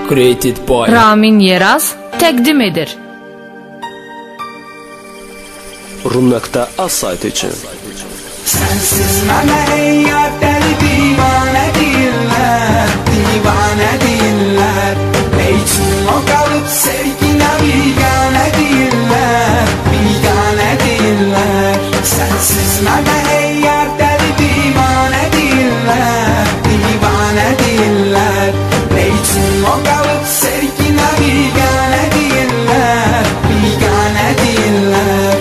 Created by Ramin Yeraz təqdim edir. Rum.az saytı için. Sensiz mənə yar dəli divanə deyirlər, divanə deyirlər. Üçün o qalıb sevginə biganə deyirlər, biganə deyirlər. Sensiz mənə yar dəli divanə deyirlər, divanə deyirlər. Üçün o qalıb sevginə biganə deyirlər, biganə deyirlər.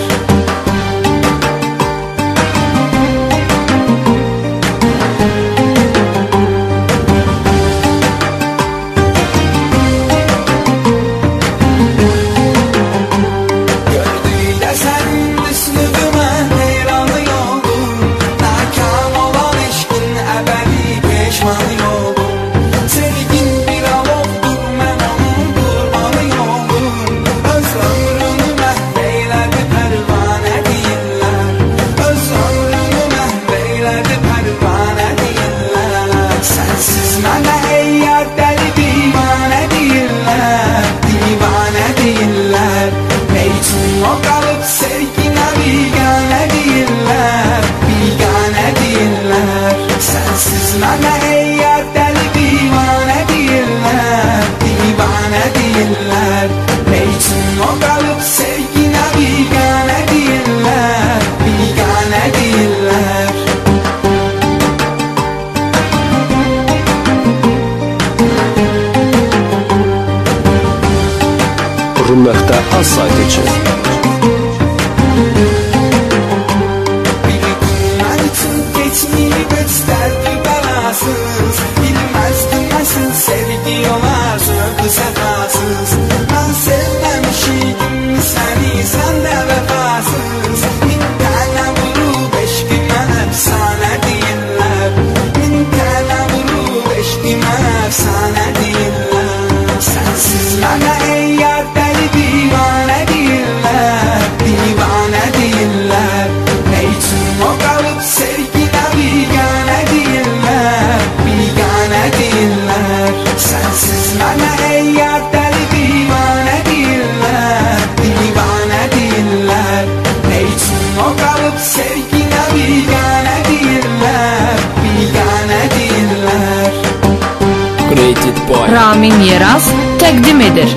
Rum.az saytı için. Created by Ramin Yeraz təqdim edir.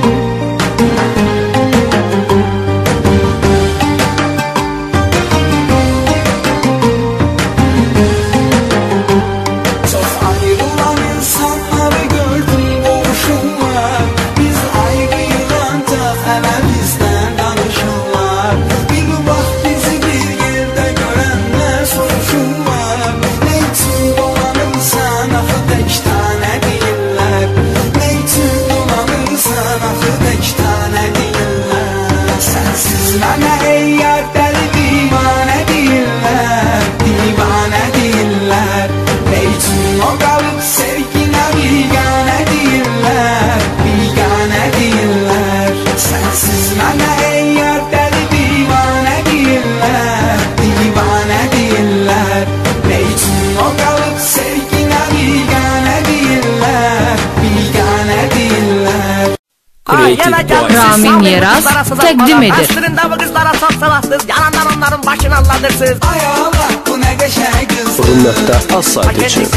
Ramin Yeraz təqdim edir. Aslında bu kızlara çok salarsız, yalandan onların başını anlatırsınız. Ay Allah bu ne geçey kızdı. Rum.az saytı için.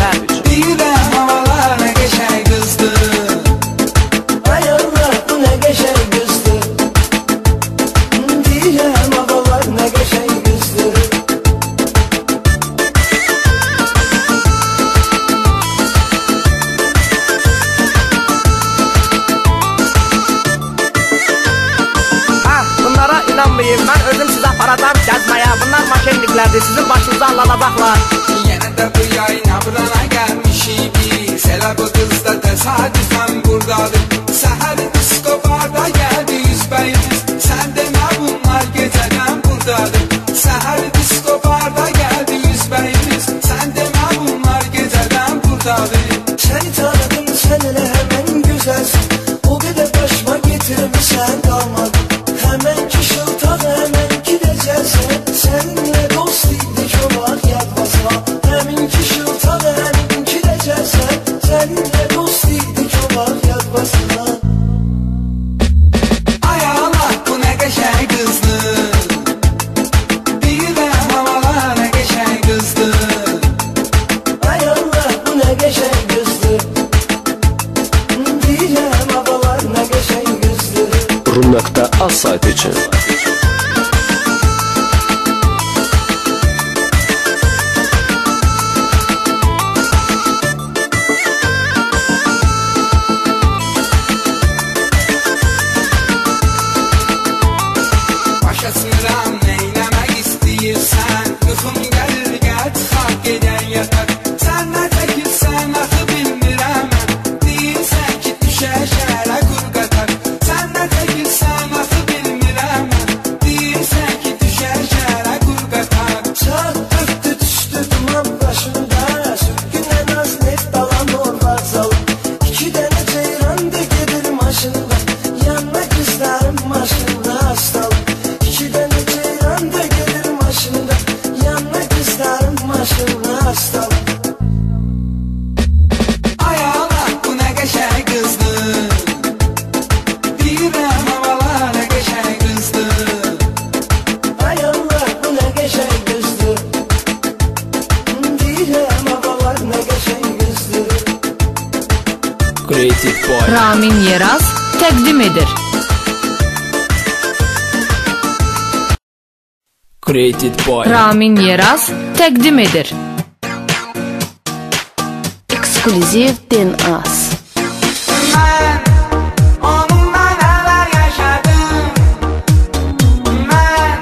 Birden havalar ne geçey kızdı. Ay Allah bu ne geçey kızdı. Birden havalar ne geçey kızdı. Bunlara inanmayın, ben özüm size paradan yazmaya. Bunlar maşenliklerdi, sizin başınıza alacaklar. Yine de bu yayına burana gelmişik biz. Hele bu kız da tesadüfen buradadır. Seher diskobarda geldi yüzbəyimiz. Sen deme bunlar geceden buradadır. Seher diskobarda geldi yüzbəyimiz. Sen deme bunlar geceden buradadır. Seni tanıdım sen hele hemen güzelsin. O kadar başıma getirmişsen kalmadı. Hemen ki şıltan hemen gideceksin. Seninle dost idik o var yatmasa. Hemen ki şıltan hemen gideceksin. Seninle dost idik o var yatmasa. Rum.az saytı için. Başa sınıram neylemek istəyirsən, yuxum gəlir gəl çıxaq gedən yatar. Sən nə çəkirsən axı bilmirəm mən, deyirsən ki düşər şəhərə qur qatar. Sən nə çəkirsən axı bilmirəm mən, deyirsən ki düşər şəhərə qur qatar. Çatdıqdı düşdü duman başında, sürgünən az net dalan orvar zalı. İki dənə ceyran da gedir maşında, yanına qızlarım maşında hastalı. İki dənə ceyran da gedir maşında, yanına qızlarım maşında hastalı. Ay Allah bu nə qəşəng qızdır, deyirəm havalar nə qəşəng qızdır. Ay Allah bu nə qəşəng qızdır, deyirəm havalar nə qəşəng qızdır. Creative Boy. Ramin Yeraz təqdim edir. Creative Boy. Ramin Yeraz təqdim edir. Ekskluziv DNAs. Mən onunla nələr yaşadım, mən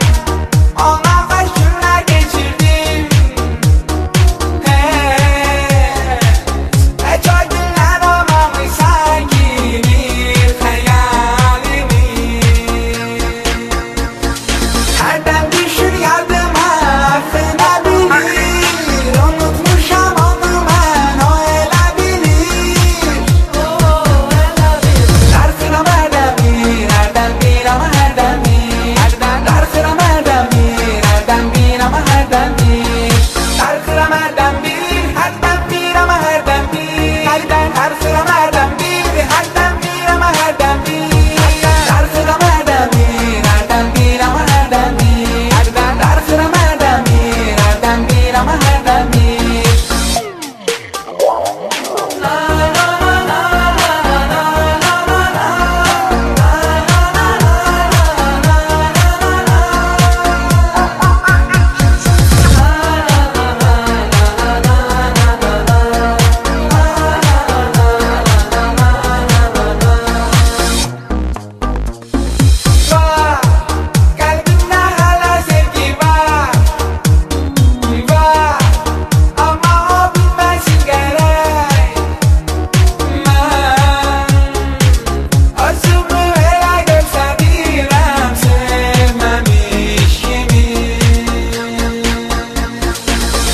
ona xoş günlər keçirdim. Heç o günlər olmamışsa kimi xəyalimi. Hərdən düşür yadıma axına bilir, unutmuşam onu mən, o elə bilir. Darxıram hərdən bir, hərdən bir ama hərdən bir. Darxıram hərdən bir, hərdən bir ama hərdən bir. Darxıram hərdən bir, hərdən bir ama hərdən bir. Darxıram hərdən bir, hərdən bir ama hərdən bir. Darxıram hərdən bir, hərdən bir ama hərdən bir. Darxıram hərdən bir, hərdən bir ama hərdən bir. Var, qəlbimdə hələ sevgi var. Var, amma o bilməsin gərək. Mən özümü elə göstərirəm sevməmiş kimi.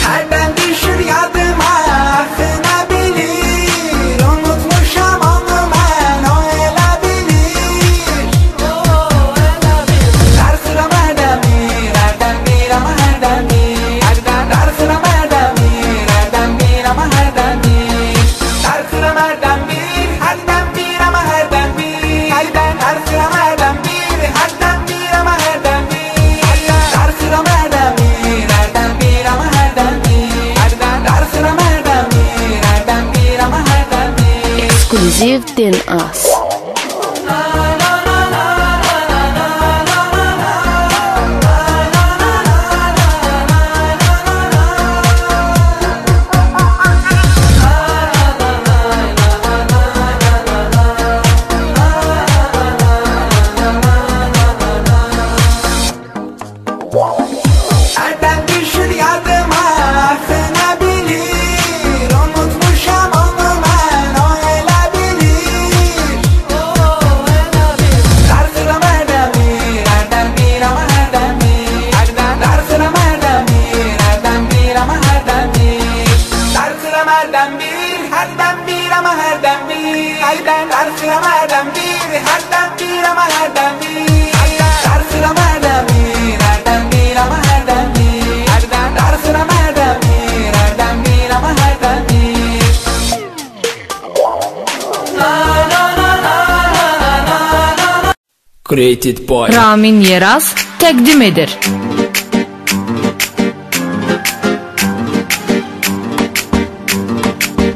Hərdən düşür yadıma axına bilir, unutmuşam onu mən, o elə bilir. Darxıram hərdən bir, hərdən bir ama hərdən bir. Darxıram hərdən bir, hərdən bir ama hərdən bir. Darxıram hərdən bir, hərdən bir ama hərdən bir. Darxıram hərdən bir, hərdən bir ama hərdən bir. Darxıram hərdən bir, hərdən bir ama hərdən bir. Darxıram hərdən bir, hərdən bir ama hərdən bir. Ekskluziv DNAs. Hərdən düşür yadıma axına bilir, unutmuşam onu mən, o elə bilir. Darxıram hərdən bir, hərdən bir ama hərdən bir. Darxıram hərdən bir, hərdən bir ama hərdən bir. Darxıram hərdən bir, hərdən bir ama hərdən bir. Darxıram hərdən bir, hərdən bir ama hərdən bir. Darxıram hərdən bir, hərdən bir ama hərdən bir. Darxıram hərdən bir, hərdən bir ama hərdən bir. Creative Boy. Ramin Yeraz təqdim edir.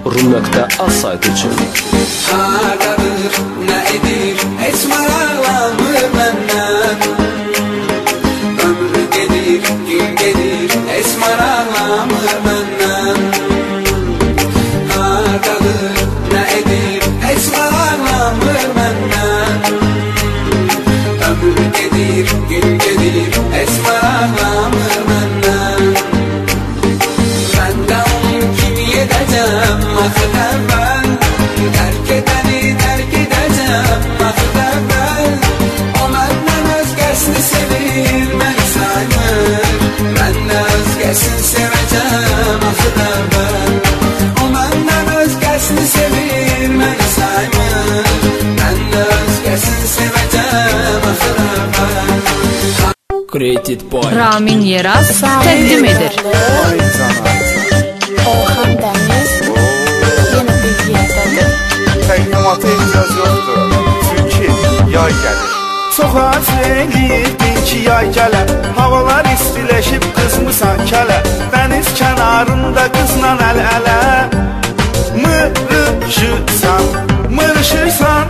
Rum.az saytı için. Hardadır, nə edir, heç maraqlanmır. axır əvvəl. O məndən özgəsini sevir, məni saymır. Mən də özgəsini sevəcəm axır əvvəl. O məndən özgəsini sevir, məni saymır. Mən də özgəsini sevəcəm axır əvvəl. Created Boy. Ramin Yeraz təqdim edir. Orhan Dəniz yenə bir yerdədir. Təqdimata ehtiyac yoxdur, çünki yay gəlir. Çox az eləyirdin ki yay gələ, havalar istiləşib qızmısan kələ. Dəniz kənarında qızla əl-ələ, mırışırsan, mırışırsan,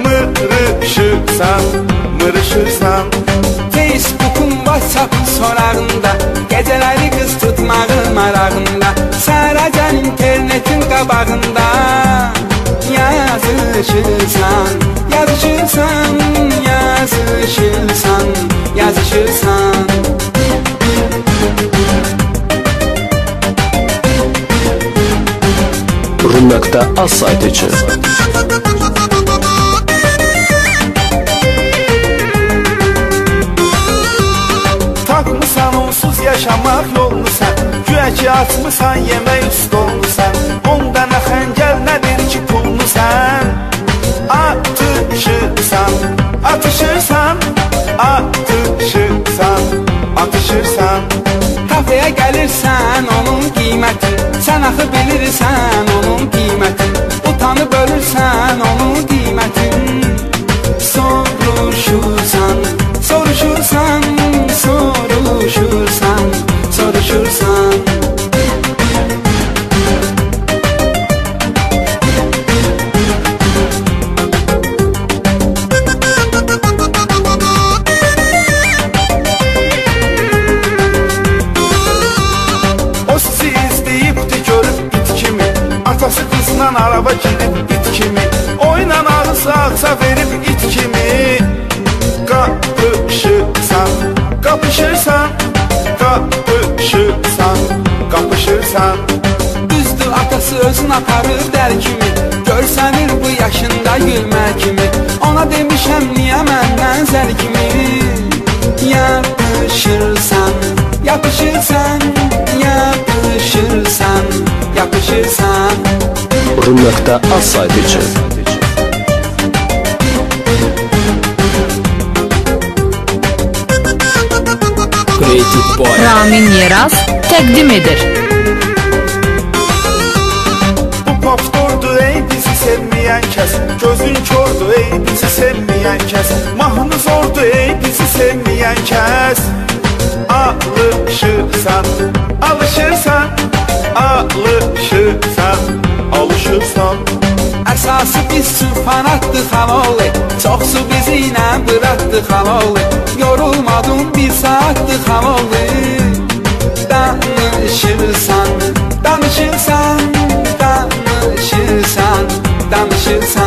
mırışırsan, mırışırsan. Facebook'un WhatsApp'ın sorağında, geceleri kız tutmağın marağında, saracağın internetin qabağında. Yazışırsan, yazışırsan, yazışırsan, yazışırsan. Rum.az saytı üçün Tapmısan onsuz yaşamaq yolunu sən, güya ki açmısan yemək stolunu sən. 10 dənə xəngəl nədir ki pulunu sən. Atışırsan, atışırsan, atışırsan, atışırsan. Kafeye gelirsen onun kıymeti, sen axı bilirsən onun kıymeti. Utanıp ölürsən onun kıymetin. Soruşursan, soruşursan, soruşursan, soruşursan. O sizi izləyibdi görüb bit kimi, atası qızla araba gidib bit kimi, oynan ağız ağza verib it kimi. Qapışırsan, qapışırsan, qapışırsan, qapışırsan. Düzdür atası özün aparır der kimi, görsənir bu yaşında gülmə kimi. Ona demişəm niyə məndən zəl kimi. Yapışırsan, yapışırsan, yapışırsan, yapışırsan. Rum.az saytı üçün Created Boy. Ramin Yeraz təqdim edir. Bu popdurdu ey bizi sevməyən kəs, gözün kördü ey bizi sevməyən kəs, mahnı zordu ey bizi sevməyən kəs. Alışırsan, alışırsan, alışırsan, alışırsan. Əsası biz süfanatdı xaloğlu, çoxsu bizi ilə bıraktı xaloğlu. Yorulmadım bir saatdı xaloğlu. Danışırsan, danışırsan, danışırsan, danışırsan.